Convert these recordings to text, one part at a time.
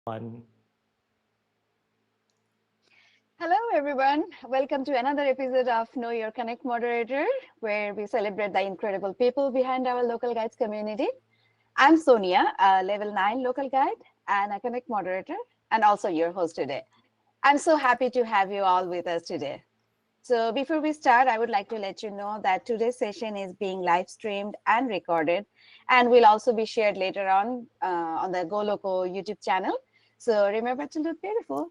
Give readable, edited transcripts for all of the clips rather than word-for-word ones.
One. Hello, everyone. Welcome to another episode of Know Your Connect Moderator, where we celebrate the incredible people behind our local guides community. I'm Sonia, a level 9 local guide and a Connect Moderator, and also your host today. I'm so happy to have you all with us today. So before we start, I would like to let you know that today's session is being live streamed and recorded, and will also be shared later on the Loco YouTube channel. So remember to look beautiful.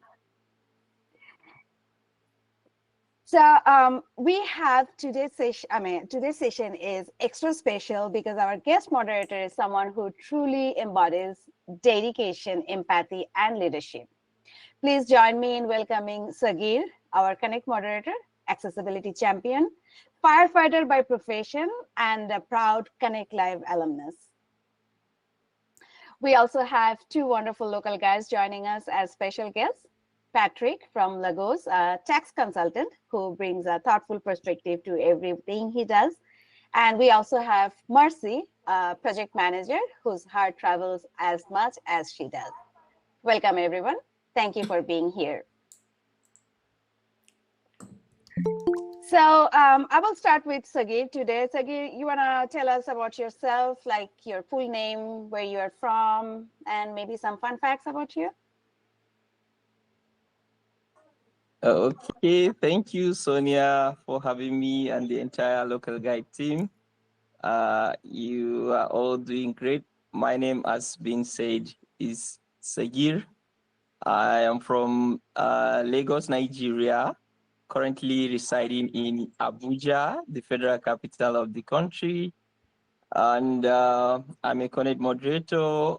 So we have today's session. Today's session is extra special because our guest moderator is someone who truly embodies dedication, empathy, and leadership. Please join me in welcoming Sagir, our Connect moderator, accessibility champion, firefighter by profession, and a proud Connect Live alumnus. We also have two wonderful local guys joining us as special guests. Patrick from Lagos, a tax consultant who brings a thoughtful perspective to everything he does. And we also have Mercy, a project manager whose heart travels as much as she does. Welcome, everyone. Thank you for being here. So I will start with Sagir today. Sagir, you want to tell us about yourself, like your full name, where you are from, and maybe some fun facts about you? Okay, thank you, Sonia, for having me and the entire local guide team. You are all doing great. My name, as been said, is Sagir. I am from Lagos, Nigeria, currently residing in Abuja, the federal capital of the country. And I'm a Connect moderator.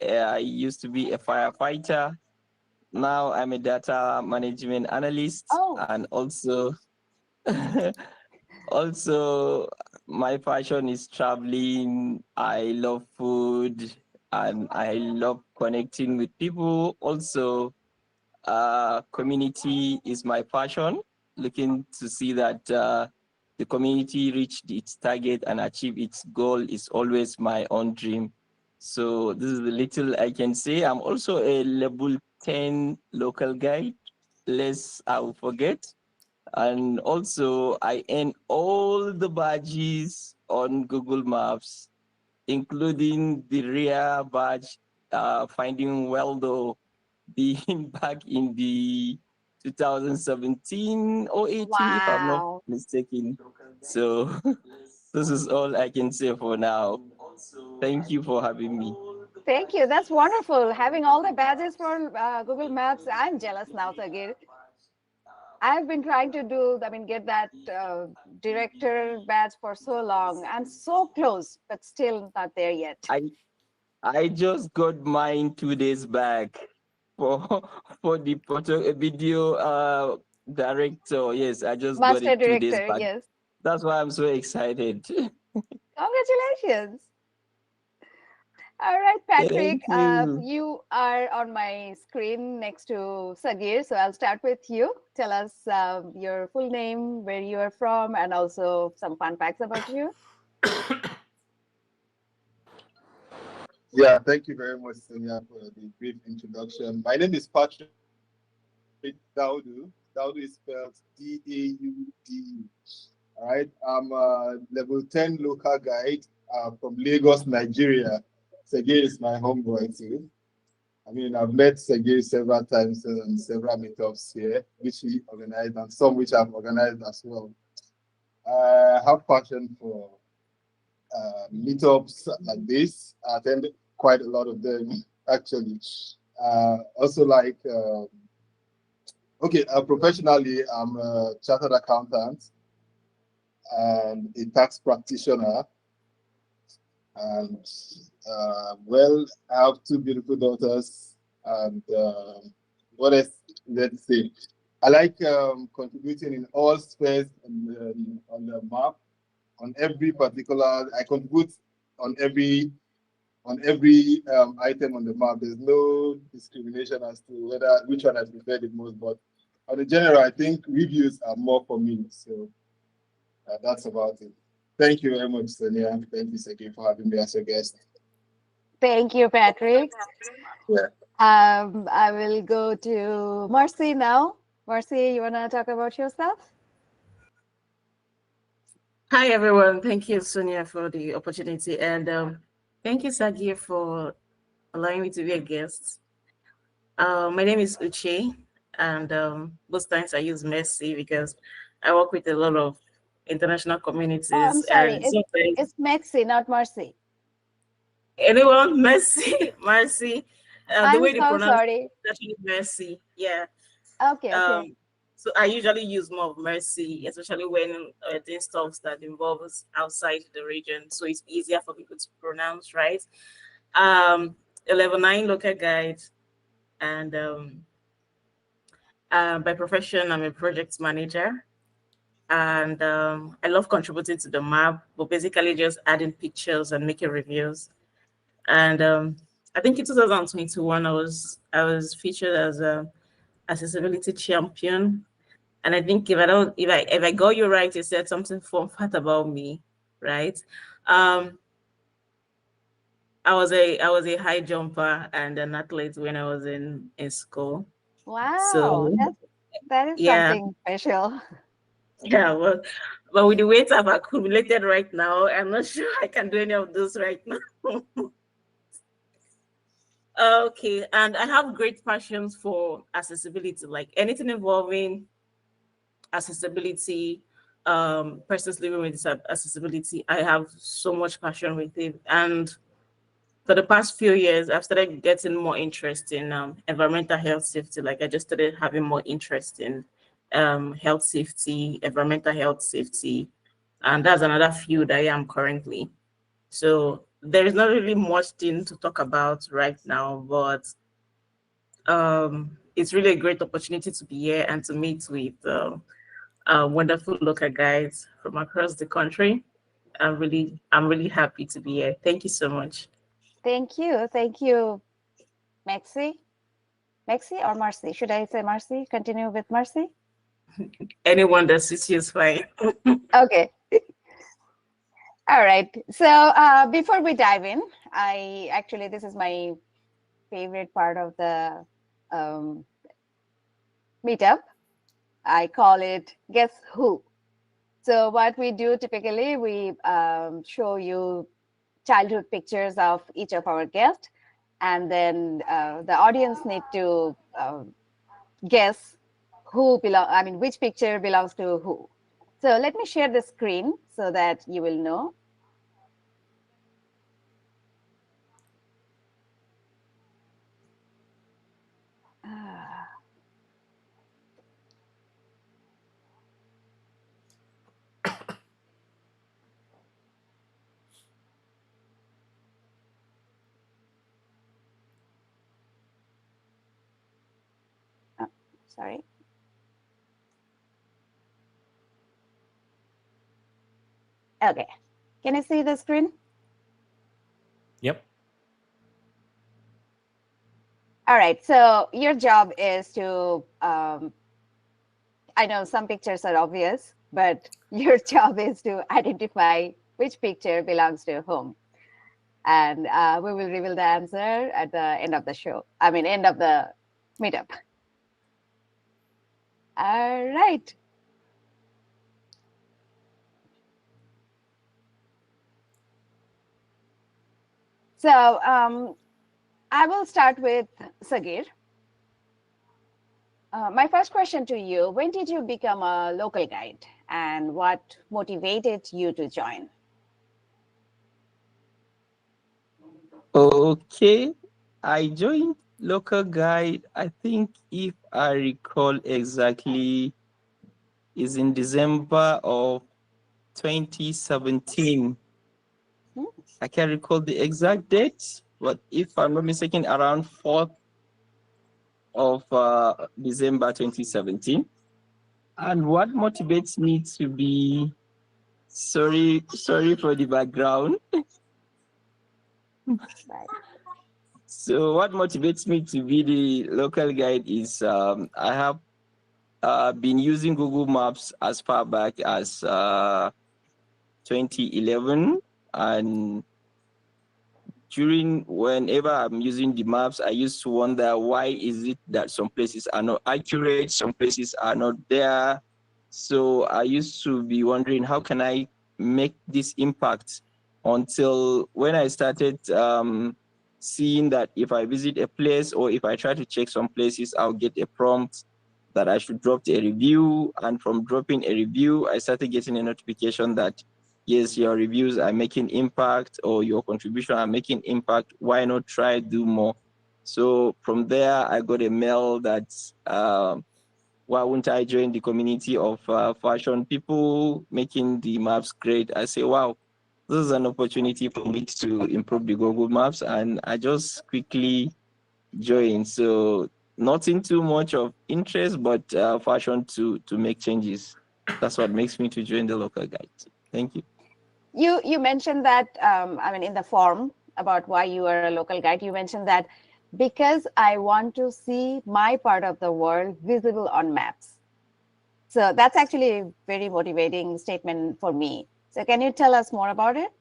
I used to be a firefighter. Now I'm a data management analyst, and also also my passion is traveling. I love food and I love connecting with people. Also, community is my passion. Looking to see that the community reach its target and achieve its goal is always my own dream. So this is the little I can say. I'm also a level 10 local guide, lest I will forget. And also I earn all the badges on Google Maps, including the rare badge, finding Weldo, being back in the 2017 or 18, if I'm not mistaken. So this is all I can say for now. Thank you for having me. Thank you. That's wonderful. Having all the badges for Google Maps. I'm jealous now, Sagir. I've been trying to get that director badge for so long. I'm so close, but still not there yet. I just got mine 2 days back for for the photo video director. Yes, I just got Master it 2 days director, back. yes. That's why I'm so excited. Congratulations. All right, Patrick, Thank you. you are on my screen next to Sagir. So I'll start with you. Tell us your full name, where you are from, and also some fun facts about you. Yeah, thank you very much, Sonia, for the brief introduction. My name is Patrick Daudu. Daudu is spelled D-A-U-D. All right, I'm a level 10 local guide from Lagos, Nigeria. Sagir is my homeboy too. I mean, I've met Sagir several times on several meetups here, which he organized, and some which I've organized as well. I have passion for meetups like this. I attend quite a lot of them, actually. Also, like, professionally, I'm a chartered accountant and a tax practitioner. And well, I have two beautiful daughters. And what else? Let's say, I like contributing in all spheres on the map. On every particular, I contribute on every item on the map. There's no discrimination as to which one I prefer the most. But on the general, I think reviews are more for me. So that's about it. Thank you very much, Sonia. Thank you, Sagir, for having me as a guest. Thank you, Patrick. Yeah. I will go to Marcy now. Marcy, you want to talk about yourself? Hi, everyone. Thank you, Sonia, for the opportunity. And thank you, Sagir, for allowing me to be a guest. My name is Uche, and most times I use Messi because I work with a lot of international Oh, I'm communities. sorry. And sometimes, It's Maxi, not Marcy. anyone, Messi, Mercy, the I'm way they so pronounce sorry. it, actually Messi. Yeah. Okay, okay. So I usually use more of Mercy, especially when doing stuff that involves outside the region, so it's easier for people to pronounce, right? Um, a level 9 local guide, and by profession, I'm a project manager, and I love contributing to the map, but basically just adding pictures and making reviews. And I think in 2021, I was featured as a accessibility champion. And I think if I got you right, you said something fun fact about me, right? Um, I was a high jumper and an athlete when I was in school. Wow, So that is yeah, something special. yeah. Well, but with the weight I've accumulated right now, I'm not sure I can do any of those right now. Okay, and I have great passions for accessibility, like anything involving accessibility, persons living with accessibility. I have so much passion with it. And for the past few years, I've started getting more interest in environmental health safety. Like I just started having more interest in health safety, environmental health safety. And that's another field I am currently. So there is not really much thing to talk about right now, but it's really a great opportunity to be here and to meet with wonderful local guides from across the country. I'm really happy to be here. Thank you so much. Thank you. Thank you, Maxi. Maxi or Marcy? Should I say Marcy? Continue with Marcy? Anyone that suits you is fine. Okay. All right. So before we dive in, this is my favorite part of the um, meetup. I call it Guess Who. So what we do typically, we show you childhood pictures of each of our guests, and then the audience need to guess which picture belongs to who. So let me share the screen so that you will know. Ah, oh, sorry. Okay. Can you see the screen? Yep. All right. So your job is to, I know some pictures are obvious, but your job is to identify which picture belongs to whom. And we will reveal the answer at the end of the show. End of the meetup. All right. So I will start with Sagir. My first question to you, when did you become a local guide and what motivated you to join? Okay, I joined Local Guide. I think if I recall exactly, is in December of 2017. Hmm? I can't recall the exact date, but if I'm not mistaken, around 4th of December 2017. And what motivates me to be sorry for the background. Right. So what motivates me to be the local guide is I have been using Google Maps as far back as 2011, and whenever I'm using the maps, I used to wonder, why is it that some places are not accurate, some places are not there? So I used to be wondering, how can I make this impact? Until when I started seeing that if I visit a place or if I try to check some places, I'll get a prompt that I should drop a review. And from dropping a review, I started getting a notification that, yes, your reviews are making impact, or your contribution are making impact. Why not try do more? So from there, I got a mail that, why wouldn't I join the community of fashion people making the maps great? I say, wow, this is an opportunity for me to improve the Google Maps. And I just quickly joined. So nothing too much of interest, but fashion to make changes. That's what makes me to join the local guide. Thank you. You mentioned that, I mean, in the form about why you are a local guide, you mentioned that because I want to see my part of the world visible on maps. So that's actually a very motivating statement for me. So can you tell us more about it?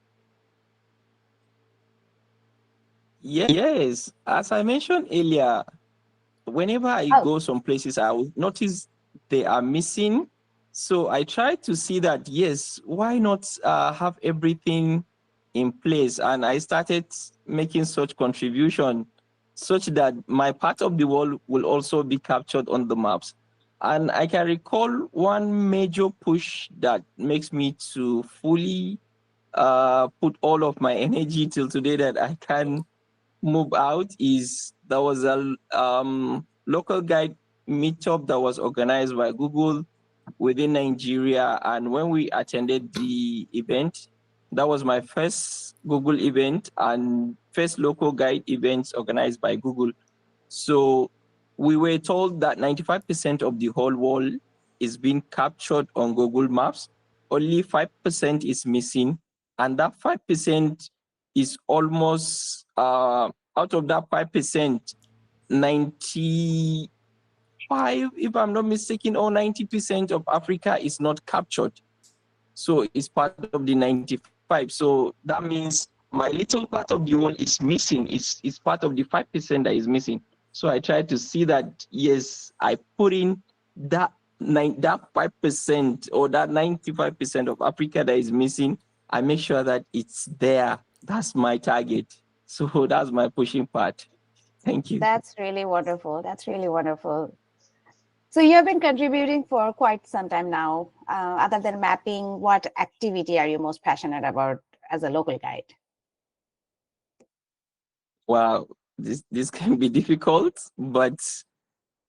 Yes, as I mentioned earlier, whenever I Oh, go some places, I will notice they are missing. So I try to see that, yes, why not have everything in place? And I started making such contribution such that my part of the world will also be captured on the maps. And I can recall one major push that makes me to fully put all of my energy till today that I can move out is there was a local guide meetup that was organized by Google within Nigeria. And when we attended the event, that was my first Google event and first local guide events organized by Google. So we were told that 95% of the whole world is being captured on Google Maps. Only 5% is missing. And that 5% is almost, out of that 5%, 95, if I'm not mistaken, or 90% of Africa is not captured. So it's part of the 95. So that means my little part of the world is missing. It's part of the 5% that is missing. So I try to see that, yes, I put in that 5% or that 95% of Africa that is missing. I make sure that it's there. That's my target. So that's my pushing part. Thank you. that's really wonderful. That's really wonderful. So you have been contributing for quite some time now. Other than mapping, what activity are you most passionate about as a local guide? Wow, this can be difficult, but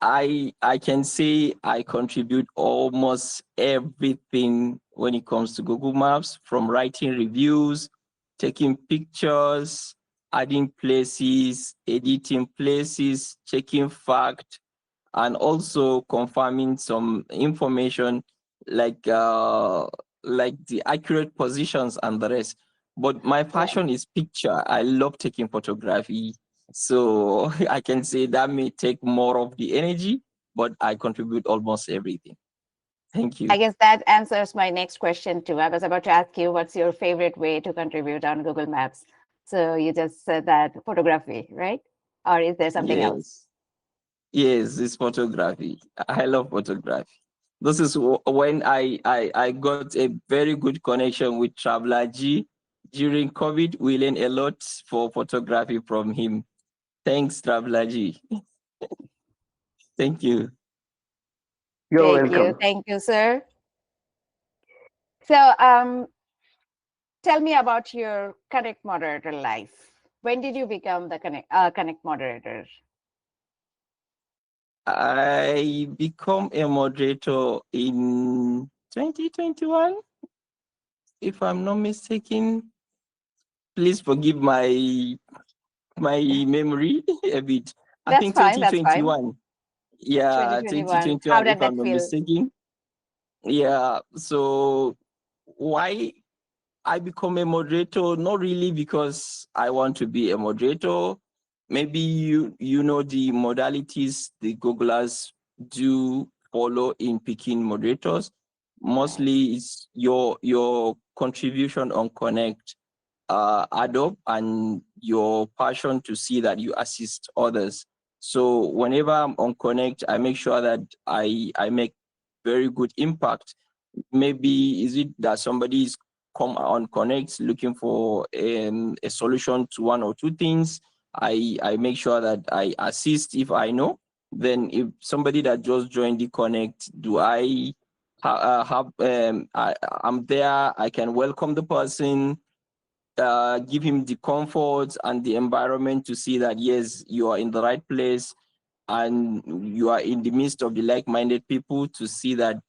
I can say I contribute almost everything when it comes to Google Maps, from writing reviews, taking pictures, adding places, editing places, checking fact, and also confirming some information like the accurate positions and the rest. But my Right. passion is picture. I love taking photography. So I can say that may take more of the energy, but I contribute almost everything. Thank I you. guess that answers my next question too. I was about to ask you what's your favorite way to contribute on Google Maps. So you just said that photography, right? Or is there something else? Yes. Yes, it's photography. I love photography. This is when I got a very good connection with Traveler G. During COVID, we learned a lot for photography from him. Thanks, Traveler G. Thank you. You're welcome. Thank you, sir. So tell me about your Connect moderator life. When did you become the Connect moderator? I become a moderator in 2021, if I'm not mistaken. Please forgive my memory a bit. I That's think fine. That's fine. 2021. Yeah, 2021. How 2021, did if I'm that not feel? mistaken. Yeah, so why I become a moderator? Not really because I want to be a moderator. Maybe you know the modalities the Googlers do follow in picking moderators. Right. Mostly it's your contribution on Connect. add up, and your passion to see that you assist others. So whenever I'm on Connect, I make sure that I make very good impact. Maybe is it that somebody is come on Connect looking for a solution to one or two things. I make sure that I assist if I know. Then if somebody that just joined the Connect, do I have I'm there, I can welcome the person, give him the comfort and the environment to see that yes, you are in the right place and you are in the midst of the like-minded people, to see that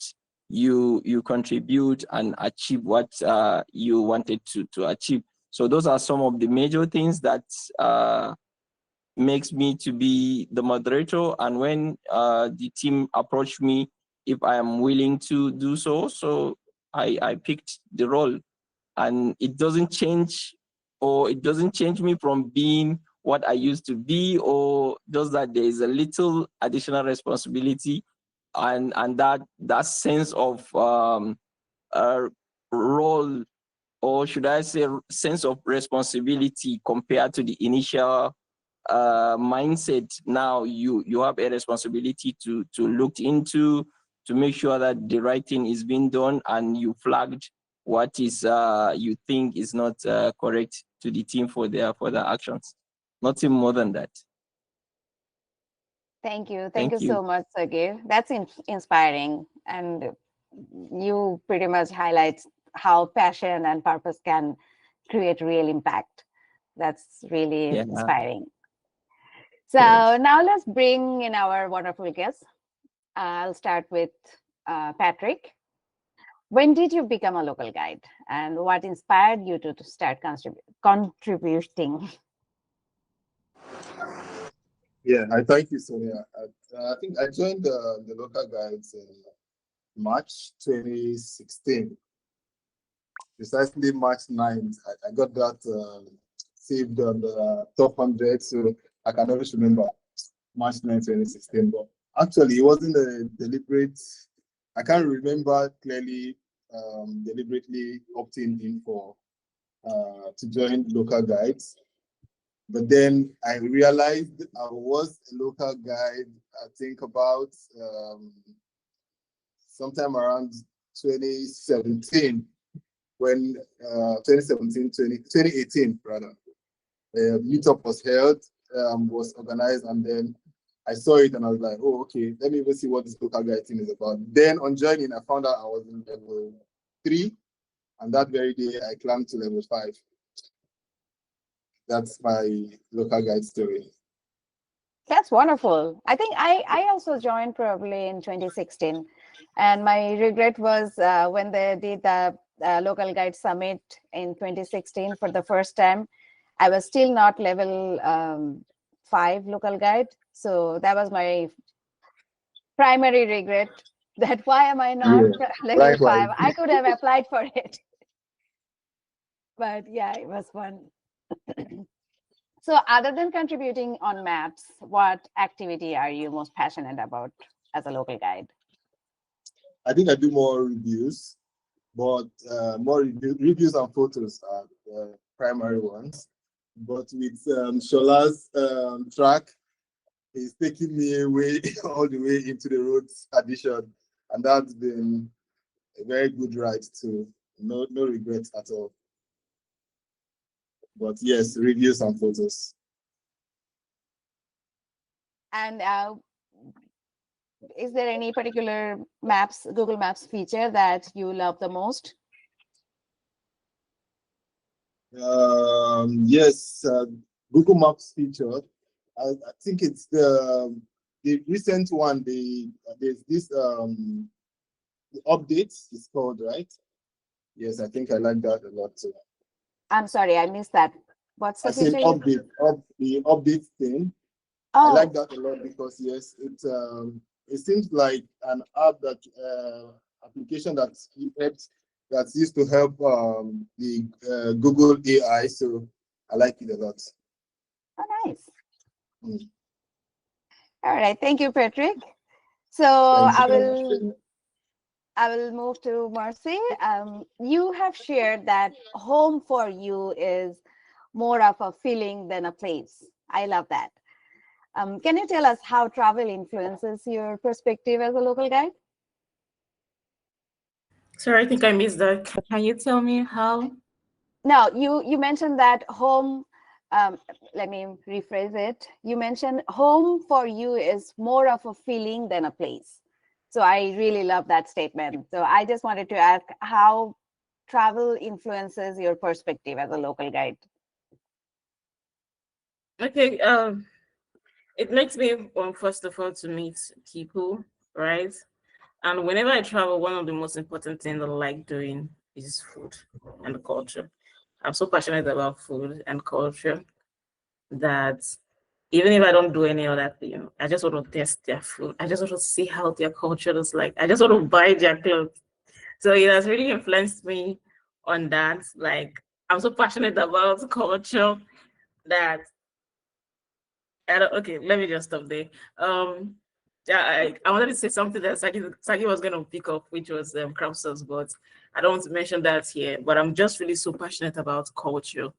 you contribute and achieve what you wanted to achieve. So those are some of the major things that makes me to be the moderator. And when the team approached me, if I am willing to do so, so I picked the role. And it doesn't change, or it doesn't change me from being what I used to be, or just that there is a little additional responsibility and that sense of role, or should I say sense of responsibility compared to the initial mindset. Now you have a responsibility to look into, to make sure that the right thing is being done, and you flagged what is you think is not correct to the team for their actions. Nothing more than that. Thank you. Thank you so much, Sagir. That's inspiring. And you pretty much highlight how passion and purpose can create real impact. That's really inspiring. So now let's bring in our wonderful guests. I'll start with Patrick. When did you become a local guide, and what inspired you to start contributing? Yeah, I thank you, Sonia. I think I joined the local guides in March 2016. Precisely March 9th. I got that saved on the top 100, so I can always remember March 9th, 2016. But actually, it wasn't a deliberate, I can't remember clearly deliberately opting in for to join local guides. But then I realized I was a local guide, I think about sometime around 2017, when 2018 rather, a meetup was held, was organized, and then I saw it and I was like, oh, okay, let me even see what this local guide thing is about. Then on joining, I found out I was in level 3, and that very day I climbed to level 5. That's my local guide story. That's wonderful. I think I also joined probably in 2016. And my regret was when they did the local guide summit in 2016 for the first time, I was still not level 5 local guide. So that was my primary regret, that why am I not level 5? I could have applied for it. But yeah, it was fun. So other than contributing on maps, what activity are you most passionate about as a local guide? I think I do more reviews, but more reviews and photos are the primary ones. But with Shola's track, he's taking me away all the way into the roads addition, and that's been a very good ride too. No regrets at all. But yes, reviews and photos. And is there any particular maps, Google Maps feature that you love the most? Yes, Google Maps feature. I think it's the recent one. There's this the updates is called, right? Yes, I think I like that a lot too. I'm sorry, I missed that. What's the feature? The update thing. I like that a lot because yes, it seems like an app that application that's used to help the Google AI. So I like it a lot. Oh, nice. All right, thank you, Patrick. So I will I will move to Mercy. You have shared that home for you is more of a feeling than a place. I love that. Can you tell us how travel influences your perspective as a local guide? Sorry, I think I missed that. Can you tell me how? No, you mentioned that home. Let me rephrase it. You mentioned home for you is more of a feeling than a place. So I really love that statement. So I just wanted to ask how travel influences your perspective as a local guide. Okay, it makes me first of all to meet people, right? And whenever I travel, one of the most important things I like doing is food and culture. I'm so passionate about food and culture that even if I don't do any other thing, I just want to test their food. I just want to see how their culture is like. I just want to buy their clothes. So it has really influenced me on that. Like I'm so passionate about culture that okay, let me just stop there. Yeah, I wanted to say something that Sagi was going to pick up, which was craft sauce, but I don't want to mention that here. But I'm just really so passionate about culture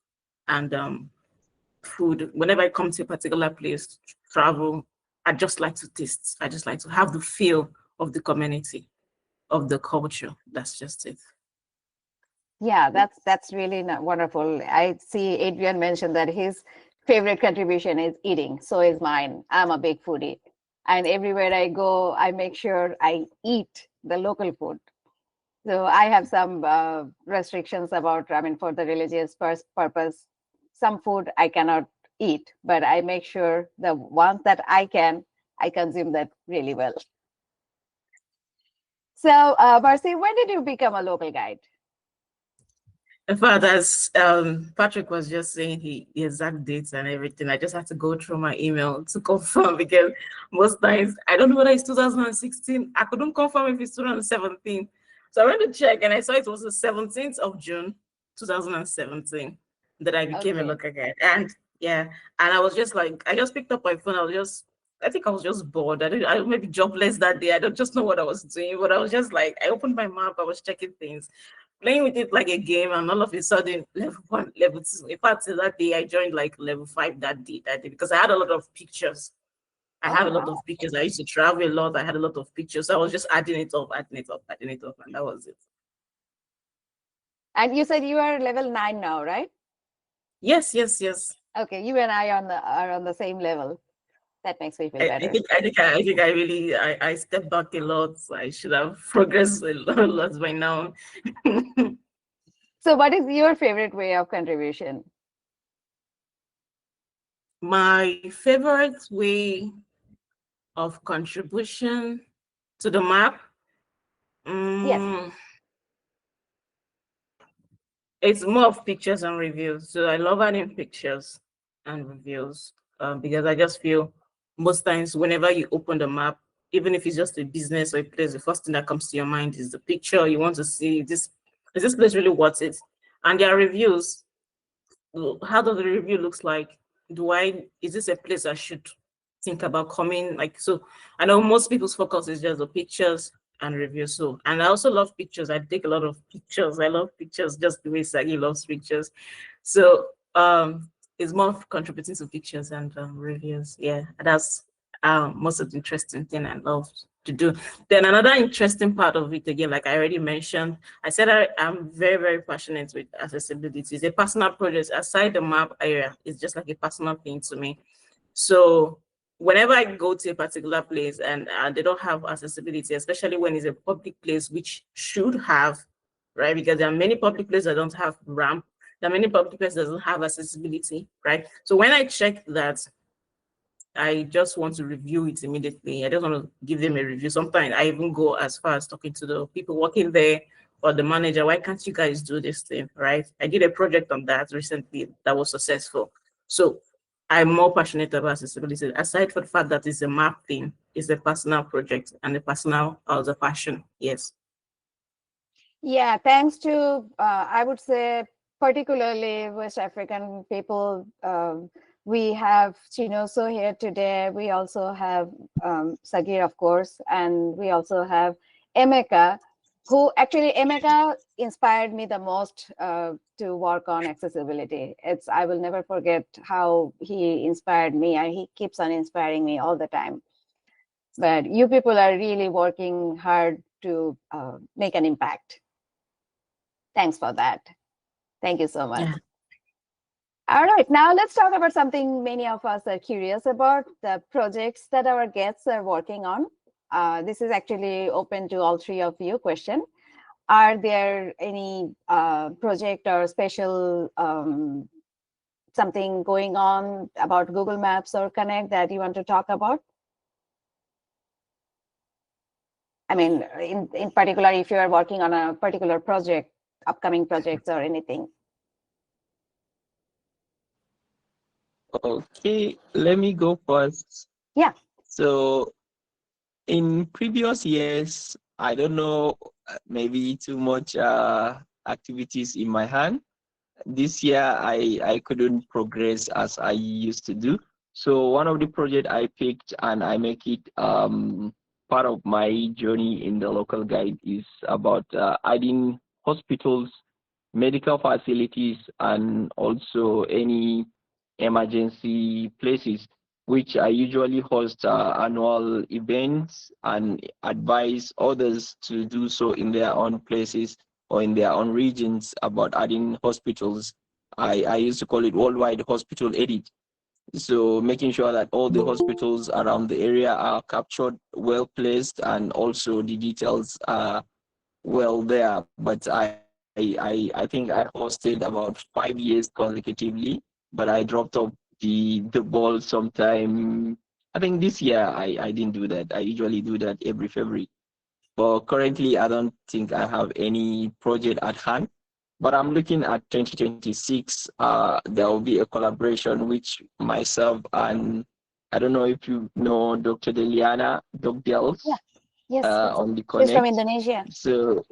and food. Whenever I come to a particular place, travel, I just like to taste. I just like to have the feel of the community, of the culture. That's just it. Yeah, that's really wonderful. I see Adrian mentioned that his favorite contribution is eating. So is mine. I'm a big foodie. And everywhere I go, I make sure I eat the local food. So I have some restrictions about, I mean, for the religious purpose, some food I cannot eat, but I make sure the ones that I can, I consume that really well. So, Marcy, when did you become a local guide? In fact, as Patrick was just saying, the exact dates and everything, I just had to go through my email to confirm because most times I don't know whether it's 2016. I couldn't confirm if it's 2017. So I went to check and I saw it was the 17th of June, 2017, that I became a Okay. local guide. And yeah, and I was just like, I just picked up my phone. I think I was just bored. I maybe jobless that day. I don't just know what I was doing, but I was just like, I opened my map. I was checking things, playing with it like a game, and all of a sudden, level one, level two. In fact, that day I joined like level five that day because I had a lot of pictures. I Oh, had a lot wow. of pictures. I used to travel a lot. I had a lot of pictures. So I was just adding it up, adding it up, adding it up, and that was it. And you said you are level 9 now, right? Yes, yes, yes. Okay, you and I are on the same level. That makes me feel I better. think I really I stepped back a lot. I should have progressed a lot by now. So, what is your favorite way of contribution? My favorite way of contribution to the map. Yes. Mm, it's more of pictures and reviews. So I love adding pictures and reviews because I just feel most times whenever you open the map, even if it's just a business or a place, the first thing that comes to your mind is the picture. You want to see this, is this place really worth it? And there are reviews. How does the review looks like? Is this a place I should think about coming? Like, so I know most people's focus is just the pictures and reviews. So, and I also love pictures. I take a lot of pictures. I love pictures just the way Sagi loves pictures. So, it's more of contributing to pictures and reviews. Yeah, that's most of the interesting thing I love to do. Then another interesting part of it, again, like I already mentioned, I said I'm very, very passionate with accessibility. It's a personal project. Aside the map area, it's just like a personal thing to me. So whenever I go to a particular place and they don't have accessibility, especially when it's a public place, which should have, right? Because there are many public places that don't have ramp. There are many public places that don't have accessibility, right? So when I check that, I just want to review it immediately. I just want to give them a review. Sometimes I even go as far as talking to the people working there or the manager. Why can't you guys do this thing, right? I did a project on that recently that was successful. So I'm more passionate about accessibility. Aside from the fact that it's a map thing, it's a personal project and a personal the passion. Yes. Yeah, thanks to, I would say, particularly West African people. We have Chinoso here today. We also have Sagir, of course, and we also have Emeka. who actually Emeka inspired me the most to work on accessibility. I will never forget how he inspired me, and he keeps on inspiring me all the time. But you people are really working hard to make an impact. Thanks for that. Thank you so much. Yeah. All right, now let's talk about something many of us are curious about, the projects that our guests are working on. This is actually open to all three of you question. Are there any project or special something going on about Google Maps or Connect that you want to talk about? I mean, in particular, if you are working on a particular project, upcoming projects or anything. Okay, let me go first. Yeah. So in previous years, I don't know, maybe too much activities in my hand. This year, I couldn't progress as I used to do. So one of the project I picked and I make it part of my journey in the local guide is about adding hospitals, medical facilities, and also any emergency places, which I usually host annual events and advise others to do so in their own places or in their own regions about adding hospitals. I used to call it worldwide hospital edit. So making sure that all the hospitals around the area are captured, well placed, and also the details are well there. But I think I hosted about 5 years consecutively, but I dropped off the ball sometime. I think this year I didn't do that. I usually do that every February. But currently, I don't think I have any project at hand. But I'm looking at 2026. There will be a collaboration which myself and I don't know if you know Dr. Deliana, Doc Dels, Yeah. Yes. on the She's from Connect. Indonesia. So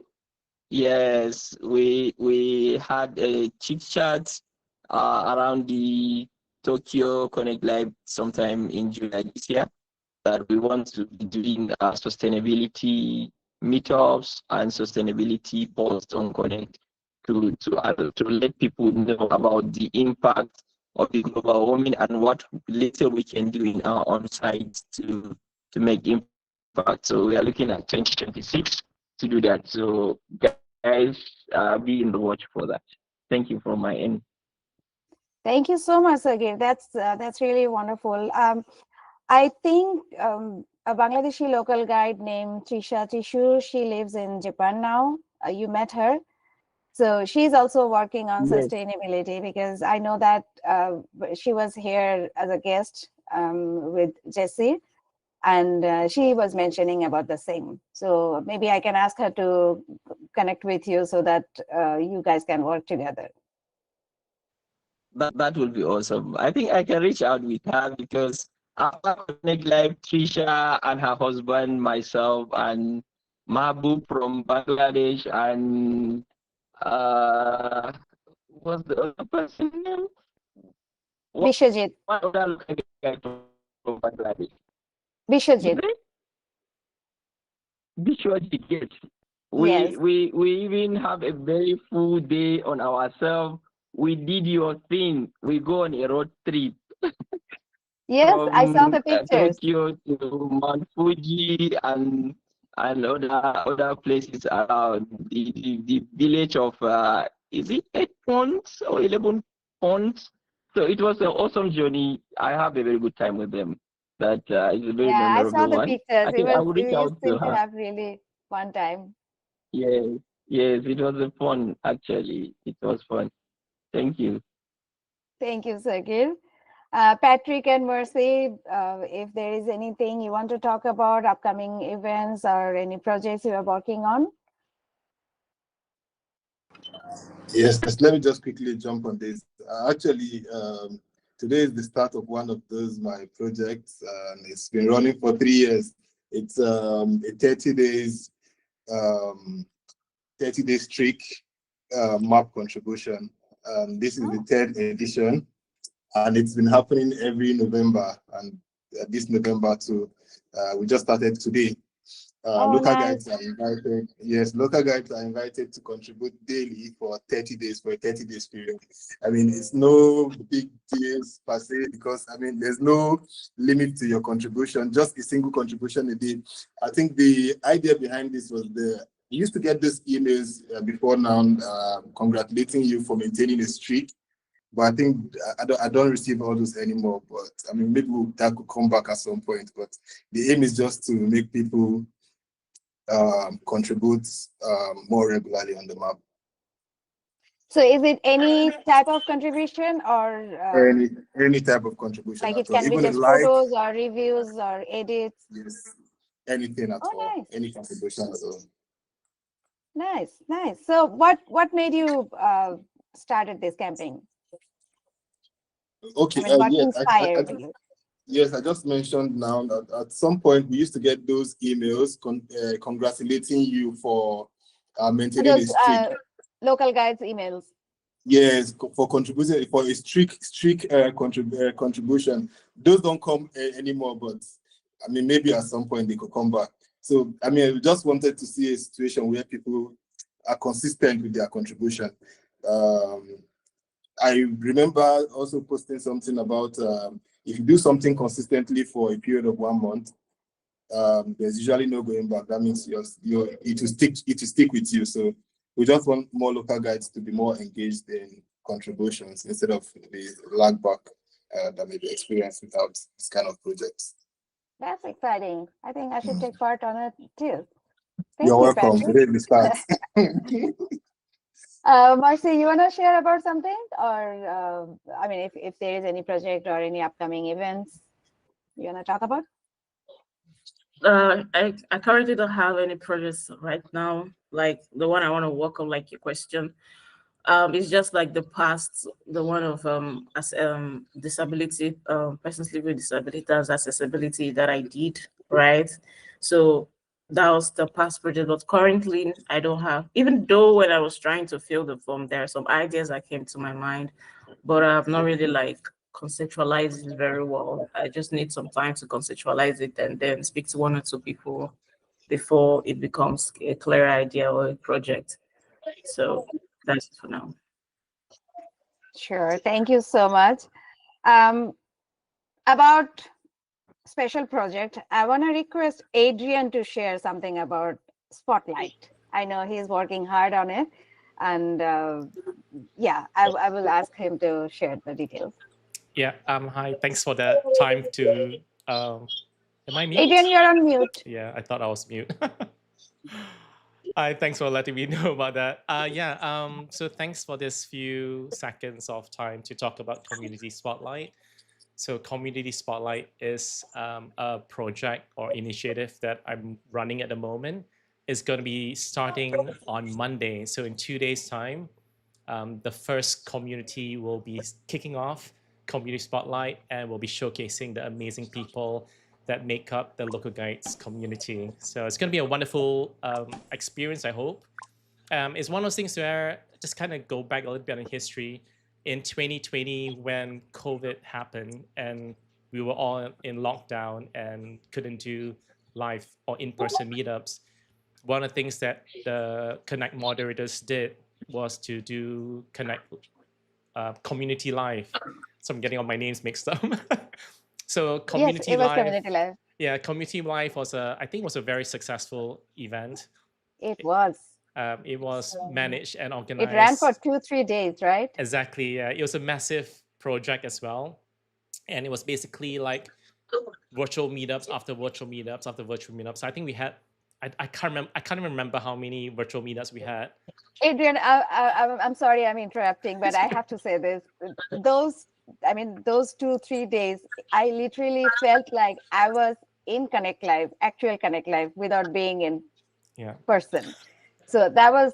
yes, we had a chit chat around the Tokyo Connect Live sometime in July this year, that we want to be doing sustainability meetups and sustainability posts on Connect to let people know about the impact of the global warming and what little we can do in our own sides to make impact. So we are looking at 2026 to do that. So guys, be in the watch for that. Thank you from my end. Thank you so much, Sagir. That's really wonderful. I think a Bangladeshi local guide named Trisha Tishu, she lives in Japan now. You met her. So she's also working on Yes. sustainability, because I know that she was here as a guest with Jesse, and she was mentioning about the same. So maybe I can ask her to connect with you so that you guys can work together. That will be awesome. I think I can reach out with her because after Connect Live, Trisha and her husband, myself, and Mahbub from Bangladesh, and what's the other person name? Bishojit. One other local guy from Bangladesh. Bishojit. Visually, yes. Yes. We even have a very full day on ourselves. We did your thing. We go on a road trip. Yes, I saw the From pictures. Tokyo to Mount Fuji and other places around the village of is it 8 ponds or 11 ponds? So it was an awesome journey. I have a very good time with them. That is a very Yeah, I saw memorable the one. pictures. I think I will reach You out to seem to her. have really fun time. Yes, yes, it was a fun actually. It was fun. Thank you. Thank you, Sagir. Patrick and Mercy, if there is anything you want to talk about, upcoming events or any projects you are working on. Yes, let me just quickly jump on this. Actually, today is the start of one of those my projects, and it's been running for 3 years. It's a 30 days 30-day streak map contribution. This is the third edition, and it's been happening every November, and this November too. We just started today. Local nice. guides are invited. Yes, local guides are invited to contribute daily for 30 days for a 30 days period. I mean, it's no big deals per se because I mean, there's no limit to your contribution. Just a single contribution a day. I think the idea behind this was you used to get these emails before now, congratulating you for maintaining a streak. But I think I don't receive all those anymore. But I mean, maybe that could come back at some point. But the aim is just to make people contribute more regularly on the map. So is it any type of contribution or Any type of contribution like at it all, can be even a just like, photos or reviews or edits? yes, anything at all, Nice. any contribution at all. Nice. So what made you started this campaign? Okay, I mean, what yeah, inspired you? yes, I just mentioned now that at some point we used to get those emails congratulating you for maintaining a Those streak. local guides emails. Yes, for contributing for a streak contribution. Those don't come anymore, but I mean maybe at some point they could come back. So I mean, I just wanted to see a situation where people are consistent with their contribution. I remember also posting something about if you do something consistently for a period of 1 month, there's usually no going back. That means it will stick with you. So we just want more local guides to be more engaged in contributions instead of the lag back that may be experienced without this kind of projects. That's exciting. I think I should take part on it too. Thank You're you, welcome. Patrick. Today we start. Marcy, you want to share about something? Or, I mean, if there is any project or any upcoming events you want to talk about? I currently don't have any projects right now, like the one I want to work on, like your question. It's just like the past, the one of disability, persons living with disability as accessibility that I did, right? So that was the past project, but currently I don't have, even though when I was trying to fill the form, there are some ideas that came to my mind, but I've not really like conceptualized it very well. I just need some time to conceptualize it and then speak to one or two people before it becomes a clear idea or a project. So that's it for now. Sure. Thank you so much. About special project, I want to request Adrian to share something about Spotlight. I know he's working hard on it. And yeah, I will ask him to share the details. Yeah. Hi. Thanks for the time to. Am I mute? Adrian, you're on mute. Yeah, I thought I was mute. Hi. Thanks for letting me know about that. Yeah. So thanks for this few seconds of time to talk about Community Spotlight. So Community Spotlight is a project or initiative that I'm running at the moment. It's going to be starting on Monday. So in 2 days' time, the first community will be kicking off Community Spotlight, and we'll be showcasing the amazing people that make up the Local Guides community. So it's going to be a wonderful experience, I hope. It's one of those things where just kind of go back a little bit in history. In 2020, when COVID happened and we were all in lockdown and couldn't do live or in-person meetups, one of the things that the Connect moderators did was to do Connect Community Live. So I'm getting all my names mixed up. So Community yes, it was Live. Community Live. Yeah, Community Live was I think was a very successful event. It was. It was managed and organized. It ran for 2-3 days, right? Exactly. Yeah, it was a massive project as well, and it was basically like virtual meetups after virtual meetups after virtual meetups. So I think we had. I can't remember. I can't even remember how many virtual meetups we had. Adrian, I'm sorry I'm interrupting, but I have to say this. Those 2-3 days, I literally felt like I was in Connect Live, actual Connect Live, without being in person. So that was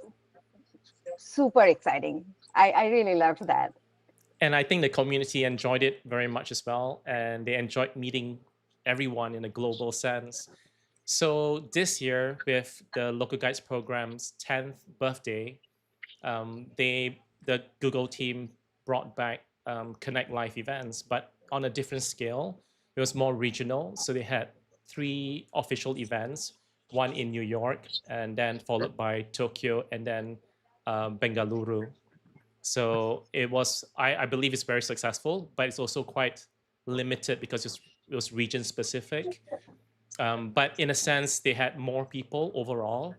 super exciting. I really loved that. And I think the community enjoyed it very much as well. And they enjoyed meeting everyone in a global sense. So this year, with the Local Guides program's 10th birthday, the Google team brought back Connect Live events, but on a different scale. It was more regional. So they had 3 official events, one in New York, and then followed by Tokyo, and then Bengaluru. So it was, I believe it's very successful, but it's also quite limited because it was region specific. But in a sense, they had more people overall,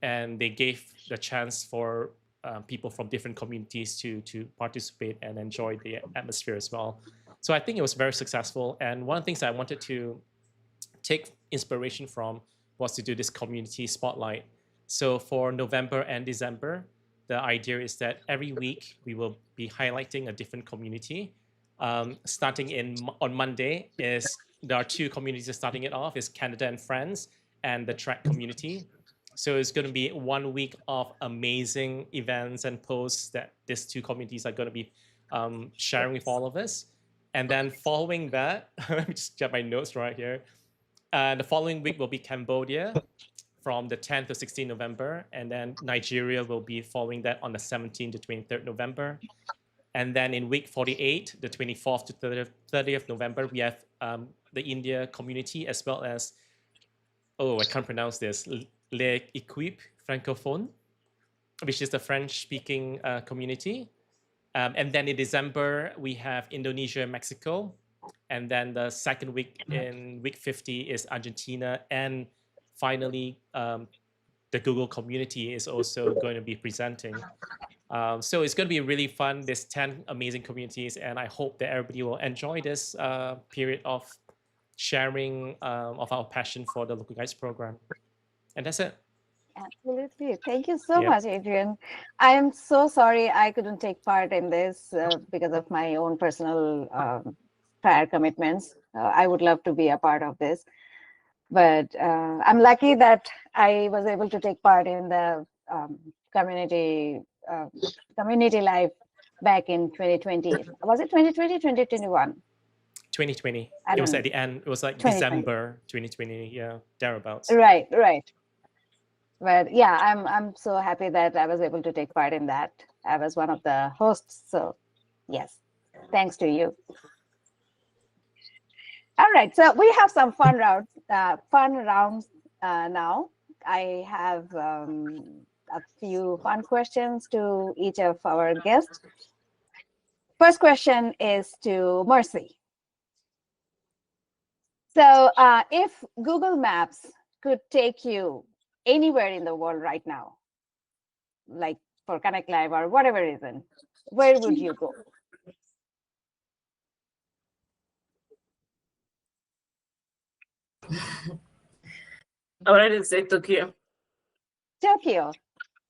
and they gave the chance for people from different communities to participate and enjoy the atmosphere as well. So I think it was very successful. And one of the things I wanted to take inspiration from was to do this community spotlight. So for November and December, the idea is that every week we will be highlighting a different community. Starting on Monday is there are two communities starting it off is Canada and France and the track community. So it's going to be 1 week of amazing events and posts that these two communities are going to be sharing with all of us. And then following that, let me just get my notes right here. The following week will be Cambodia from the 10th to 16th November. And then Nigeria will be following that on the 17th to 23rd November. And then in week 48, the 24th to 30th November, we have the India community as well as, I can't pronounce this, l'Equipe francophone, which is the French-speaking community. And then in December, we have Indonesia and Mexico. And then the second week in week 50 is Argentina. And finally, the Google community is also going to be presenting. So it's going to be really fun. There's 10 amazing communities, and I hope that everybody will enjoy this period of sharing of our passion for the Local Guides program. And that's it. Absolutely. Thank you so much, Adrian. I am so sorry I couldn't take part in this because of my own personal prior commitments. I would love to be a part of this. But I'm lucky that I was able to take part in the community life back in 2020. Was it 2020, 2021? 2020. It was at the end. It was like December 2020. Yeah, thereabouts. Right. But yeah, I'm so happy that I was able to take part in that. I was one of the hosts. So yes, thanks to you. All right, so we have some fun rounds now. I have a few fun questions to each of our guests. First question is to Mercy. So if Google Maps could take you anywhere in the world right now, like for Connect Live or whatever reason, where would you go? I already said Tokyo. Tokyo.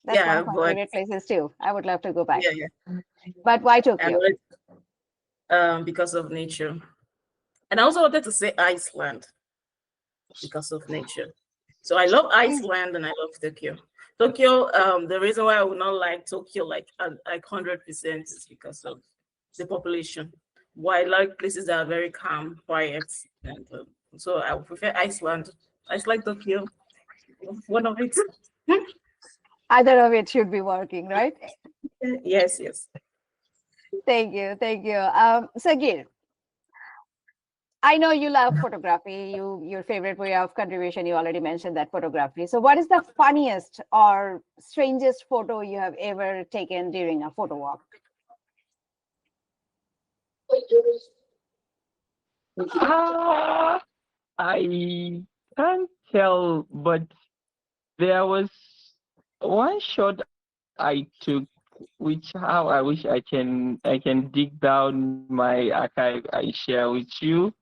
That's one of my favorite places too. I would love to go back. Yeah. But why Tokyo? Because of nature. And I also wanted to say Iceland because of nature. So I love Iceland and I love Tokyo. Tokyo, the reason why I would not like Tokyo like 100% is because of the population. Why I like places that are very calm, quiet, and so I would prefer Iceland. I like Tokyo. One of it. Either of it should be working, right? Yes. Thank you. Sagir, I know you love photography. Your favorite way of contribution, you already mentioned that photography. So what is the funniest or strangest photo you have ever taken during a photo walk? I can't tell, but there was one shot I took, which how I wish I can dig down my archive I share with you.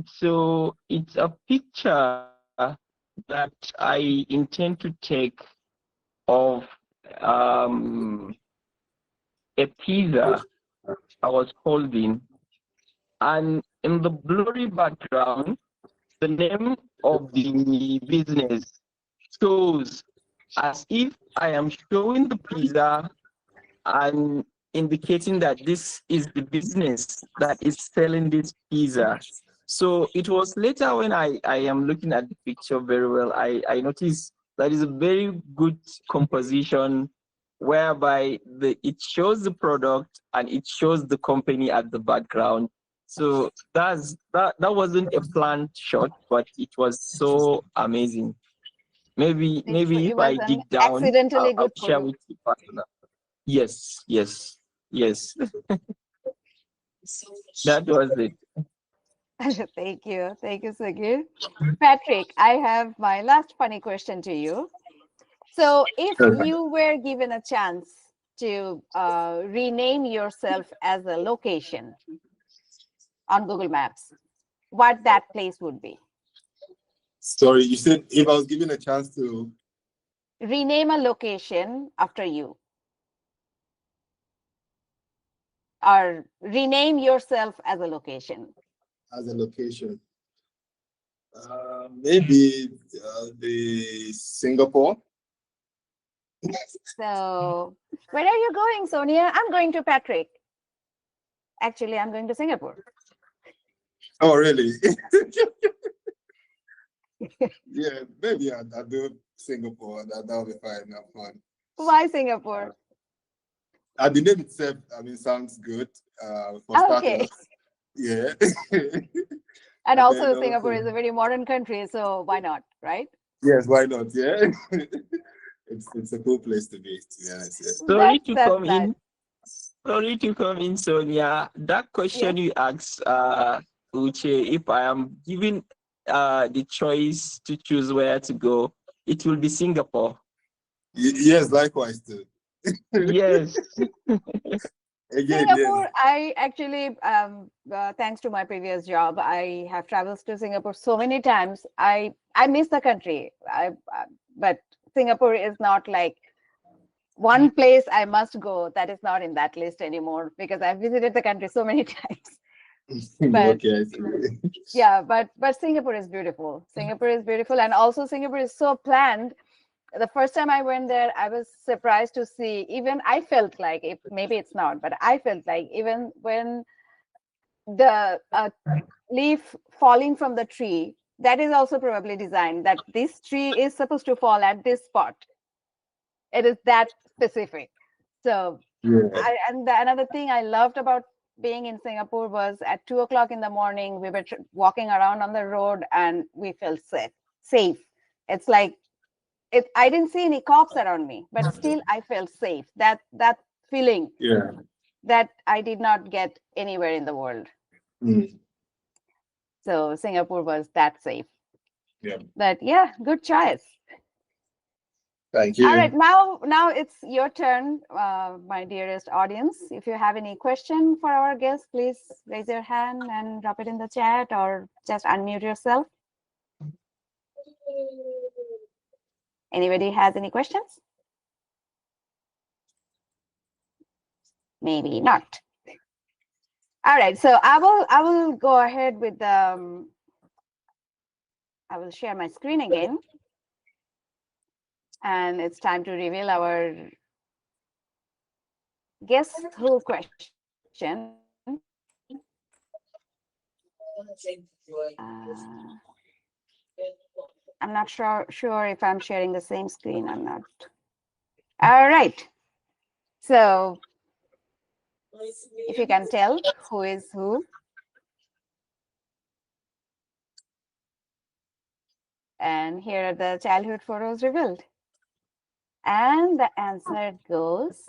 So it's a picture that I intend to take of a pizza I was holding, and in the blurry background, the name of the business shows as if I am showing the pizza and indicating that this is the business that is selling this pizza. So it was later when I am looking at the picture very well, I noticed that is a very good composition whereby it shows the product and it shows the company at the background. So that wasn't a planned shot, but it was so amazing. Maybe It if was I an dig down, accidentally I'll good for share you. with you personal. Yes. That was it. Thank you. Thank you, Sagir. Patrick, I have my last funny question to you. So if you were given a chance to rename yourself as a location on Google Maps, what that place would be? Sorry, you said if I was given a chance to Rename a location after you. Or rename yourself as a location. as a location, maybe the Singapore. So where are you going, Sonia? I'm going to Patrick. Actually, I'm going to Singapore. Oh, really? Yeah, maybe I'll do Singapore. That'll be fine. Have fun. Why Singapore? The name itself, sounds good. For Okay. starters, yeah. And And also then Singapore also, is a very modern country, so why not, right? yes, why not? Yeah, it's a cool place to be. To be honest, yeah. Sorry to That's come nice. in. Sorry to come in, Sonia. That question Yes. you asked, Uche, if I am given the choice to choose where to go, it will be Singapore. Yes, likewise too. Yes. Again, yes. Singapore, I actually, thanks to my previous job, I have traveled to Singapore so many times. I miss the country. But Singapore is not like one place I must go. That is not in that list anymore because I've visited the country so many times. But Okay, I see. yeah, but Singapore is beautiful. Singapore is beautiful, and also Singapore is so planned. The first time I went there, I was surprised to see, even I felt like, if maybe it's not, but I felt like even when the leaf falling from the tree, that is also probably designed that this tree is supposed to fall at this spot. It is that specific. So Yeah. another thing I loved about being in Singapore was at 2 o'clock in the morning, we were walking around on the road and we felt safe. It's like, I didn't see any cops around me, but still I felt safe. That feeling Yeah. that I did not get anywhere in the world. Mm. So Singapore was that safe. Yeah. But yeah, good choice. Thank you. All right, now it's your turn, my dearest audience. If you have any question for our guest, please raise your hand and drop it in the chat or just unmute yourself. Anybody has any questions? Maybe not. All right, so I will go ahead with I will share my screen again. And it's time to reveal our guess who question. I'm not sure if I'm sharing the same screen or not. All right. So if you can tell who is who. And here are the childhood photos revealed. And the answer goes.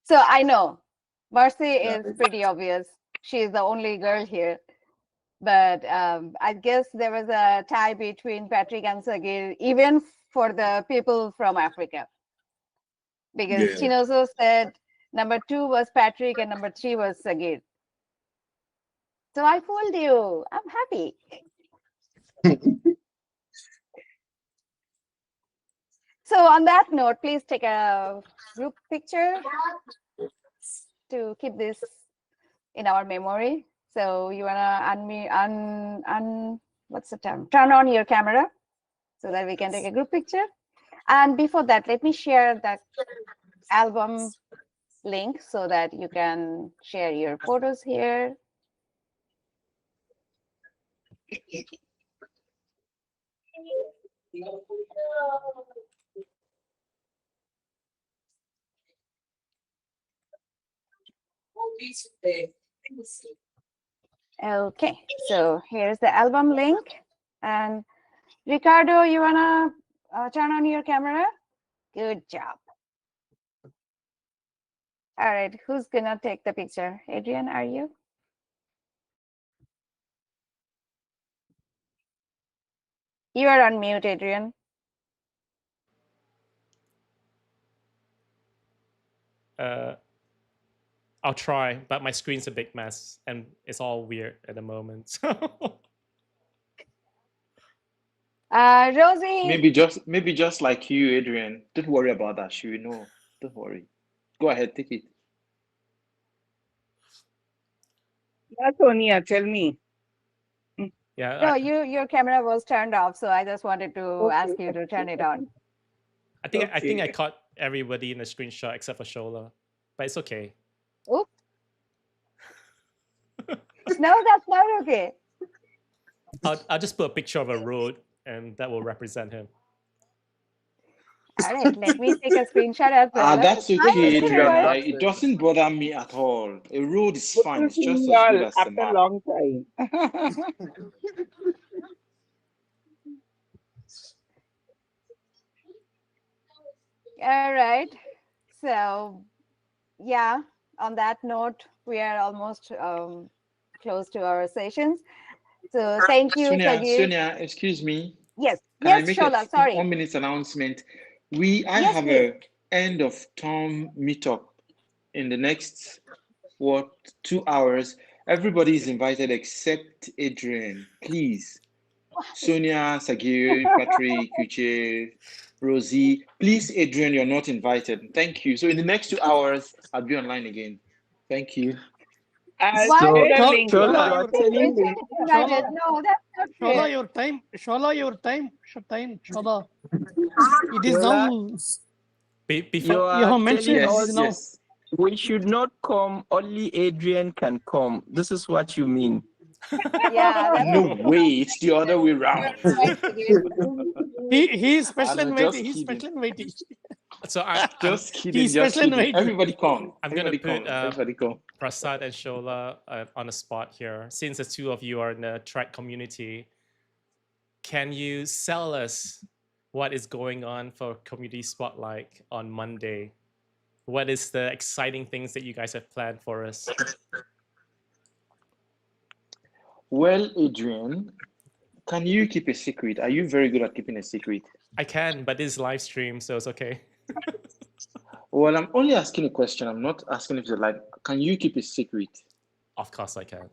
So I know Mercy is pretty obvious. She's the only girl here. But I guess there was a tie between Patrick and Sagir, even for the people from Africa. Because Yeah. Chinoso said number 2 was Patrick and number 3 was Sagir. So I fooled you. I'm happy. So on that note, please take a group picture to keep this in our memory. So you wanna what's the term? Turn on your camera so that we can take a group picture. And before that, let me share that album link so that you can share your photos here. Okay, so here's the album link. And Ricardo, you wanna turn on your camera? Good job. All right, who's gonna take the picture? Adrian, are you? You are on mute, Adrian. I'll try, but my screen's a big mess and it's all weird at the moment. Rosie. Maybe just like you, Adrian. Don't worry about that. She will know. Don't worry. Go ahead, take it. Yeah, Sonia, tell me. Yeah. No, your camera was turned off, so I just wanted to ask you to turn it on. I think I Okay. caught everybody in the screenshot except for Shola, but it's okay. Oops. No, that's not okay. I'll just put a picture of a road, and that will represent him. All right, let me take a screenshot as well. That's Hi, okay, Adrian. everyone. It doesn't bother me at all. A road is Good fine. to It's see just you as good all as a after a map. long time. All right. So, yeah, on that note, we are almost close to our sessions. So, thank you, Sagir. Sonia, excuse me. Yes, Can I yes, make Shola, a sorry. 1 minute announcement? I Yes, have please. a end of term meetup in the next 2 hours. Everybody is invited except Adrian, please. Sonia, Sagir, Patrick, Kuche, Rosie. Please, Adrian, you're not invited. Thank you. So in the next 2 hours, I'll be online again. Thank you. I'll What? share a So, link. Shola, Shola, your Richard telling is me. invited. Shola, No, that's not Shola, fair. your time, Shola. It is Shola, now. Be- you before You are have mentioned telling it Yes, is us now. yes. we should not come, only Adrian can come. This is what you mean. Yeah, that's No way. It's the other way around. He is special I'm and just waiting. He's kidding. special and waiting. so Just kidding. He's Just special and kidding. waiting. Everybody come. I'm gonna Everybody put come. Everybody come. Prasad and Shola on the spot here. Since the two of you are in the track community, can you sell us what is going on for Community Spotlight on Monday? What is the exciting things that you guys have planned for us? Well, Adrian, can you keep a secret? Are you very good at keeping a secret? I can, but this is live stream, so it's okay. Well, I'm only asking a question. I'm not asking if you like. Can you keep a secret? Of course I can.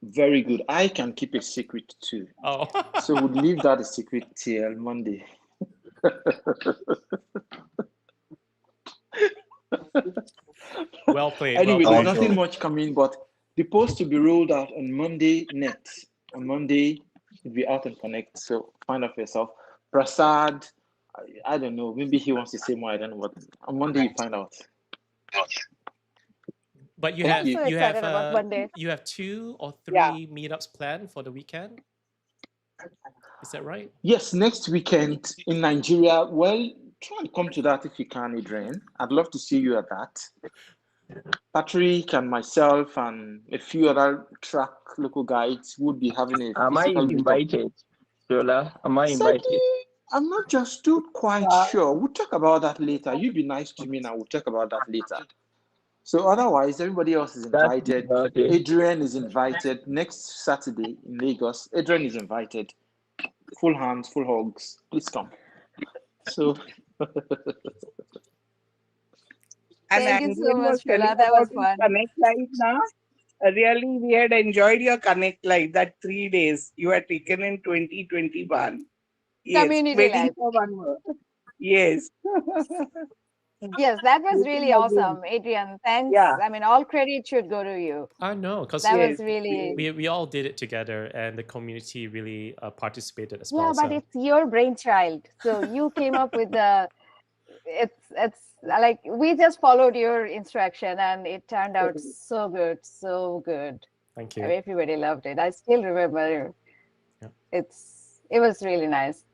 Very good. I can keep a secret too. Oh. So we'll leave that a secret till Monday. Well played. Anyway, well there's played. nothing much coming, but the post will be rolled out on Monday next. On Monday, it'll be out on Connect. So find out for yourself. Prasad, I don't know. Maybe he wants to say more. I don't know what. On Monday, you find out. But you Thank have you. So excited about Monday. you have 2 or 3 Yeah. meetups planned for the weekend. Is that right? Yes, next weekend in Nigeria. Well, try and come to that if you can, Adrian. I'd love to see you at that. Patrick and myself and a few other track local guides would be having a Am I physical meetup. invited, Shola? Am I invited? Saki, I'm not just too quite sure. We'll talk about that later. You be nice to me now. We'll talk about that later. So otherwise, everybody else is That's invited. okay. Adrian is invited next Saturday in Lagos. Adrian is invited. Full hands, full hugs. Please come. So And Thank you so Angel was much, telling Shola. That was about his fun. Connect Live now. Really, we had enjoyed your Connect Live, that 3 days you had taken in 2021. Yes, Community waiting live. for one more. Yes. Yes, that was Waiting really again. awesome, Adrian. Thanks. Yeah. I mean, all credit should go to you. No, because That Yes. was really. we all did it together, and the community really participated as Yeah, well. but So it's your brainchild. So you came up with the. It's like we just followed your instruction, and it turned out so good, so good. thank I you. mean, everybody loved it. I still remember. Yeah. It was really nice.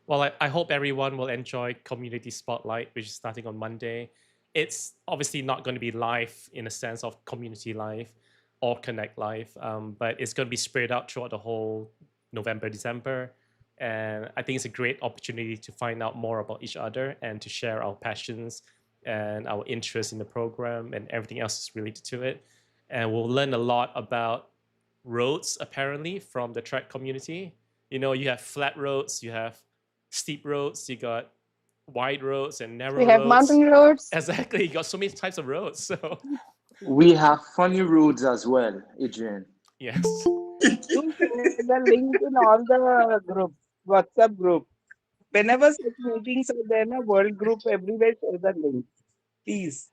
Well, I hope everyone will enjoy Community Spotlight, which is starting on Monday. It's obviously not going to be live in a sense of community live, or Connect Live, but it's going to be spread out throughout the whole November, December. And I think it's a great opportunity to find out more about each other and to share our passions and our interest in the program and everything else is related to it. And we'll learn a lot about roads, apparently, from the track community. You know, you have flat roads, you have steep roads, you got wide roads and narrow We have roads. mountain roads. Exactly, you got so many types of roads. So We have funny roads as well, Adrian. yes. Do share the link in all the groups, WhatsApp group. Whenever such meetings are there in a world group, everywhere share the link. Please.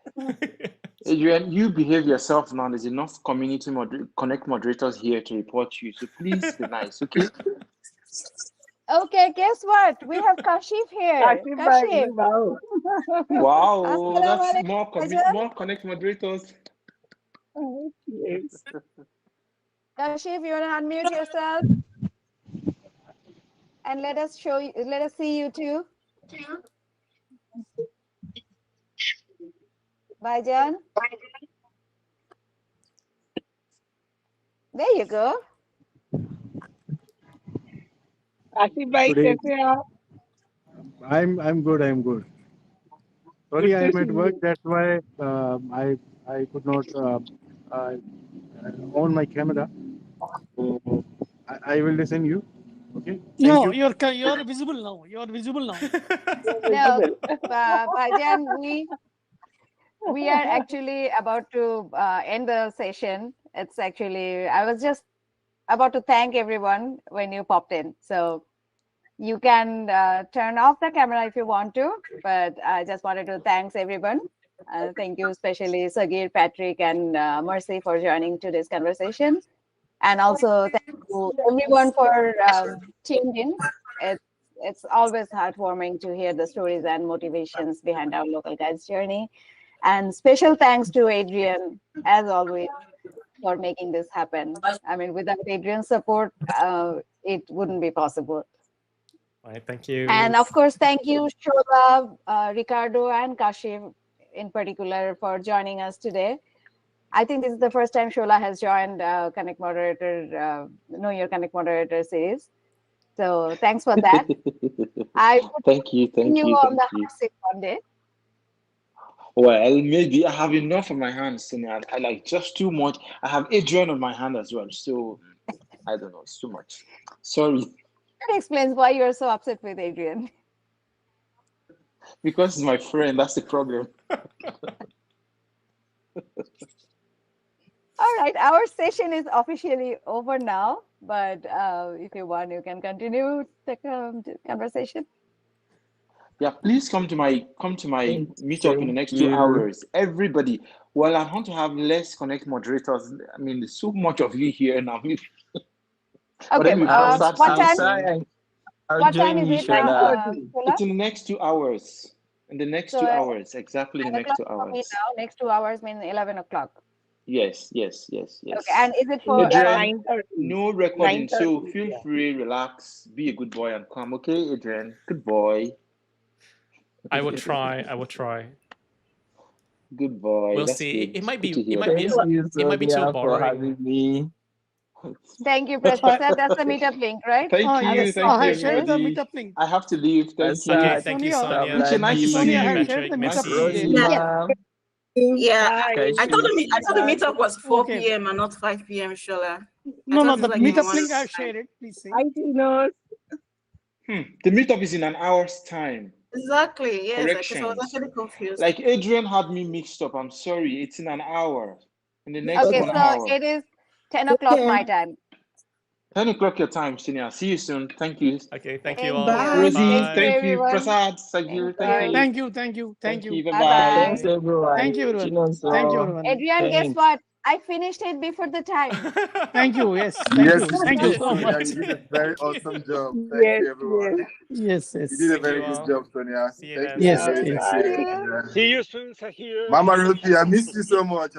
Adrian, you behave yourself now. There's enough community Connect moderators here to report you. So please be nice, okay? Okay, guess what? We have Kashif here. Kashif Kashif. wow. Wow, that's Assalamualaikum, more Connect moderators. Yes. Kashif, you want to unmute yourself? And let us see you too. Baijan. There you go. Kashif bhai, Today- kaise aap? I'm good. I'm good. Sorry, I'm at work. That's why I could not on my camera. So I will listen you. Okay. No, you. you're visible now. You're visible now. No, Baijan, we are actually about to end the session. It's actually, I was just about to thank everyone when you popped in. So you can turn off the camera if you want to, but I just wanted to thank everyone. Thank you, especially Sagir, Patrick, and Mercy for joining today's conversation. And also thank you everyone for tuned in. It's always heartwarming to hear the stories and motivations behind our local guides journey. And special thanks to Adrian, as always, for making this happen. I mean, without Adrian's support, it wouldn't be possible. All right, thank you. And of course, thank you, Shola, Ricardo, and Kashif in particular for joining us today. I think this is the first time Shola has joined Connect Moderator, Know Your Connect Moderator series. So thanks for that. I would Thank you. see you on the hot seat one day. Well, maybe I have enough on my hands, Sonia. I like just too much. I have Adrian on my hand as well. So I don't know, it's too much. Sorry. That explains why you're so upset with Adrian. Because he's my friend, that's the problem. All right, our session is officially over now, but if you want, you can continue the conversation. Yeah, please come to my meetup in the next Thank 2 you. hours. Everybody. Well, I want to have less Connect moderators. I mean, there's so much of you here now. But Okay, then we I'll, start what I'll time? try and I'll What join time is you, it? Shola. Shola? It's in the next 2 hours. In the next So, 2 hours, exactly in the 9 next 2 o'clock for me hours. now. Next 2 hours means 11 o'clock. Yes. Okay, and is it for Adrian, 9:30. no recording, so 9:30, feel yeah. free, relax, be a good boy and come. Okay, Adrian? Good boy. I will try. I will try. Good boy. We'll That's see. good. It might Good be. to It hear might be. Thank you, It might be too Sonia, for boring. having me. Thank you, Prasad. That's the meetup link, right? Thank Oh, you, yes. thank I you, have shared the everybody. meetup link. I have to leave. Thank you. Okay, Prasad, thank you, Sonia. Sonia. Uche, nice to see Sonia you. has Patrick, shared the Nice meetup to link. see you. Rosia, Yeah, Kashif. I thought the meetup was 4 Okay. p.m. and not 5 p.m. Shola. No, thought the it's like in the meetup morning link I have time. shared it. Please say. Hi, Dinos. The meetup is in an hour's time. Exactly. Yes, because I was Corrections. actually confused. Like Adrian had me mixed up. I'm sorry. It's in an hour. In the next Okay, 1 so hour. it is 10 o'clock my time. 10 o'clock your time, Sonia. See you soon. Thank you. Okay, thank you Thank all. you. Rosie, Thank you, thank you. everyone. Prasad, Sagir, thank you. Thank you. Thank you. Bye Bye-bye. Thanks, bye. everyone. Thank you, everyone. Chinonso. Thank you, everyone. Adrian, guess Thanks. what? I finished it before the time. Thank you. Yes. Thank Yes, you. you Thank did, you so Sonia. much. You did a very awesome job. Thank Yes, you, everyone. Yes. You Yes. did a Thank very you good all. job, Sonia. See you Thank then. you, Yes. Sagir. Yes. Thank See you. you. See you soon, Sahir. Mama Ruthie, I missed you so much.